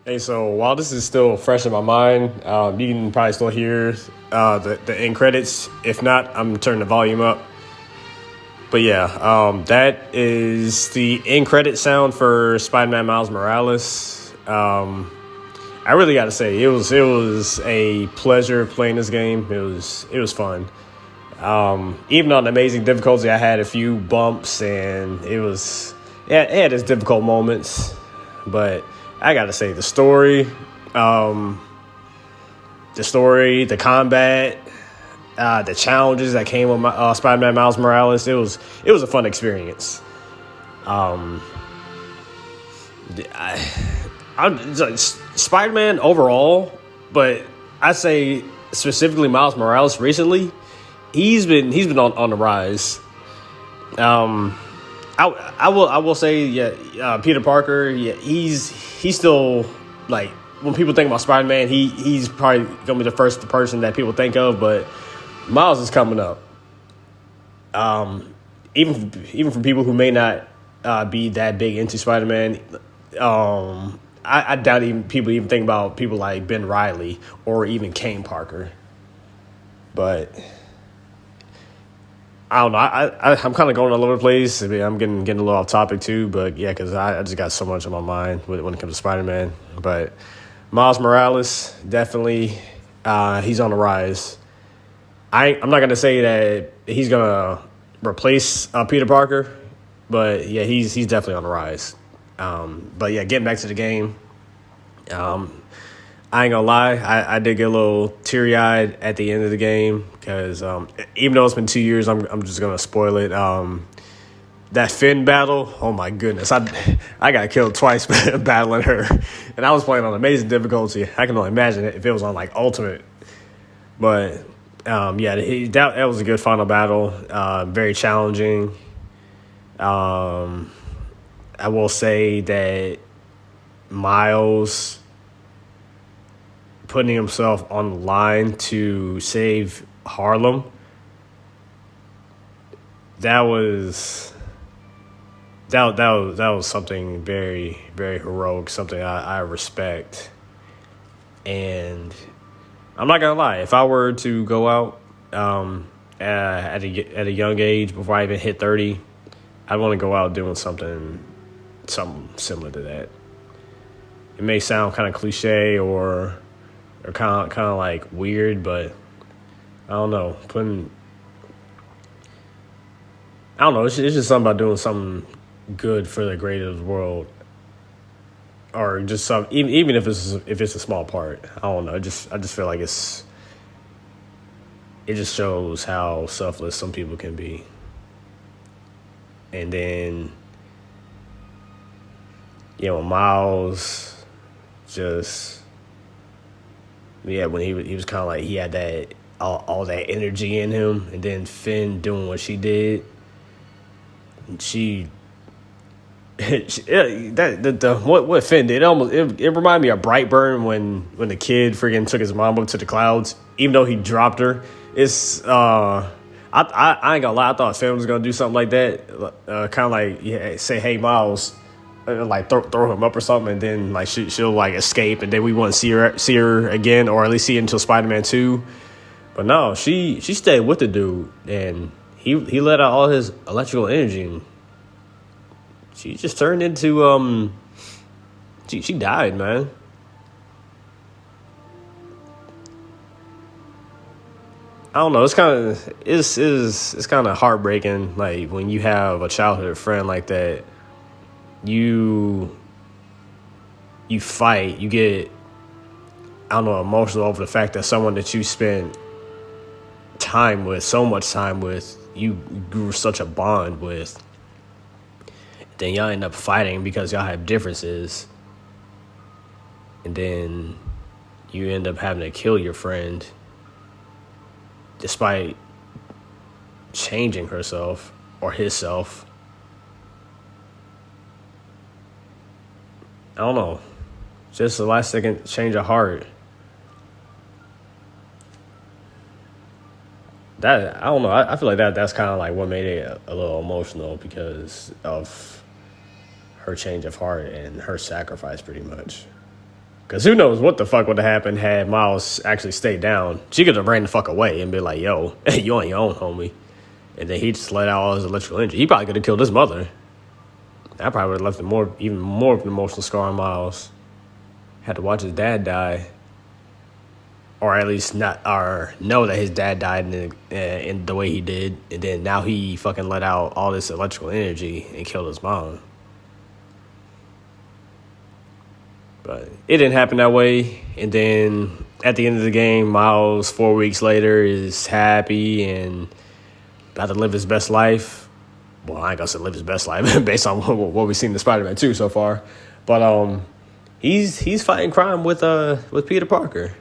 Hey, so while this is still fresh in my mind, you can probably still hear the end credits. If not, I'm turning the volume up. But yeah, that is the end credit sound for Spider-Man Miles Morales. I really got to say, it was a pleasure playing this game. It was fun. Even on amazing difficulty, I had a few bumps, and it had its difficult moments, but I gotta say the combat, the challenges that came with Spider-Man Miles Morales, it was a fun experience. I'm like, Spider-Man overall, but I say specifically Miles Morales recently, he's been on the rise. I will say, yeah, Peter Parker, yeah, he's still, like, when people think about Spider-Man, he's probably gonna be the first person that people think of, but Miles is coming up. Even for people who may not be that big into Spider-Man, I doubt people even think about people like Ben Reilly or even Kane Parker. But I don't know. I'm kind of going all over the place. I mean, I'm getting a little off topic too, but yeah, because I just got so much on my mind when it comes to Spider-Man. But Miles Morales, definitely, he's on the rise. I'm not gonna say that he's gonna replace Peter Parker, but yeah, he's definitely on the rise. But yeah, getting back to the game, I ain't gonna lie, I did get a little teary-eyed at the end of the game because even though it's been 2 years, I'm just gonna spoil it. That Finn battle, oh my goodness, I got killed twice battling her, and I was playing on amazing difficulty. I can only imagine it if it was on like ultimate. But yeah, that was a good final battle. Very challenging. I will say that Miles putting himself on the line to save Harlem, that was something very, very heroic, something I respect. And I'm not gonna lie, if I were to go out at a young age before I even hit 30, I'd want to go out doing something similar to that. It may sound kind of cliche or kind of like weird, but I don't know. It's just something about doing something good for the greater of the world, or just some even if it's a small part. I don't know. I just feel like it just shows how selfless some people can be. And then, Miles just, when he was kind of like, he had that all that energy in him, and then Finn doing what she did, what Finn did, it reminded me of Brightburn when the kid freaking took his mom up to the clouds, even though he dropped her. It's I ain't gonna lie, I thought Finn was gonna do something like that, kind of like, say, hey, Miles, like throw him up or something, and then like she'll like escape, and then we won't see her again, or at least see her until Spider-Man 2. But no, she stayed with the dude, and he let out all his electrical energy, and she just turned into she died, man. I don't know. It's kind of heartbreaking, like when you have a childhood friend like that. You fight. You get, I don't know, emotional over the fact that someone that you spent so much time with, you grew such a bond with, then y'all end up fighting because y'all have differences, and then you end up having to kill your friend despite changing herself or himself. I don't know. Just a last second change of heart. That, I don't know. I feel like that's kind of like what made it a little emotional, because of her change of heart and her sacrifice, pretty much. Because who knows what the fuck would have happened had Miles actually stayed down. She could have ran the fuck away and be like, yo, you on your own, homie. And then he just let out all his electrical energy. He probably could have killed his mother. That probably would have left even more of an emotional scar on Miles. Had to watch his dad die. Or at least know that his dad died in the way he did. And then now he fucking let out all this electrical energy and killed his mom. But it didn't happen that way. And then at the end of the game, Miles, 4 weeks later, is happy and about to live his best life. Well, I ain't gonna say live his best life based on what we've seen in Spider-Man 2 so far. But he's fighting crime with Peter Parker.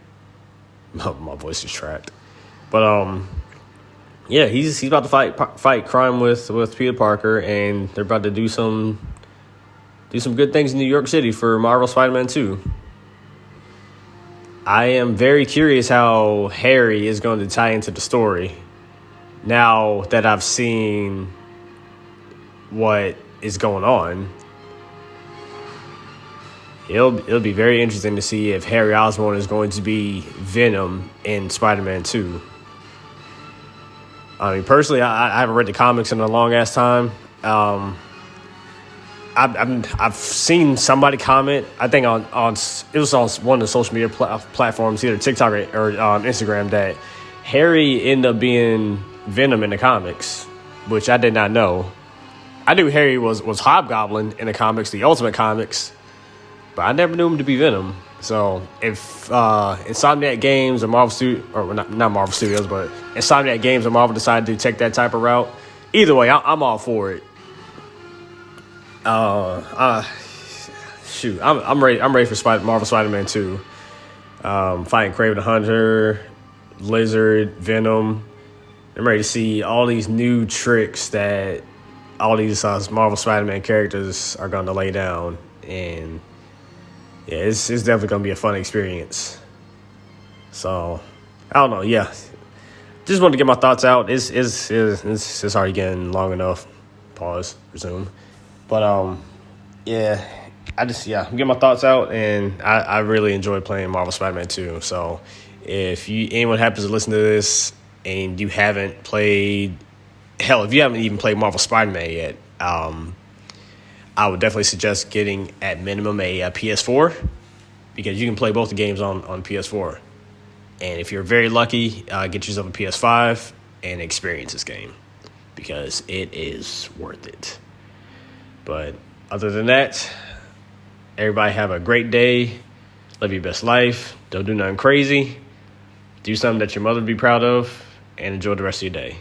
My voice is trapped. But yeah, he's about to fight crime with Peter Parker, and they're about to do some good things in New York City for Marvel Spider-Man 2. I am very curious how Harry is going to tie into the story now that I've seen what is going on. It'll be very interesting to see if Harry Osborn is going to be Venom in Spider-Man 2. I mean, personally, I haven't read the comics in a long-ass time. I've seen somebody comment, I think on it was on one of the social media platforms, either TikTok or Instagram, that Harry ended up being Venom in the comics, which I did not know. I knew Harry was Hobgoblin in the comics, the Ultimate Comics, but I never knew him to be Venom. So if Insomniac Games or Marvel Studios, or not Marvel Studios, but Insomniac Games or Marvel decided to take that type of route, either way, I'm all for it. Shoot, I'm ready. I'm ready for Marvel Spider-Man 2. Fighting Kraven the Hunter, Lizard, Venom. I'm ready to see all these new tricks that all these Marvel Spider-Man characters are going to lay down, and yeah, it's definitely going to be a fun experience. So I don't know. Yeah, just wanted to get my thoughts out. It's already getting long enough. Pause. Resume. But yeah, I'm getting my thoughts out, and I really enjoy playing Marvel Spider-Man 2. So if anyone happens to listen to this and you haven't played, hell, if you haven't even played Marvel Spider-Man yet, I would definitely suggest getting at minimum a PS4, because you can play both the games on PS4. And if you're very lucky, get yourself a PS5 and experience this game, because it is worth it. But other than that, everybody have a great day. Live your best life. Don't do nothing crazy. Do something that your mother would be proud of, and enjoy the rest of your day.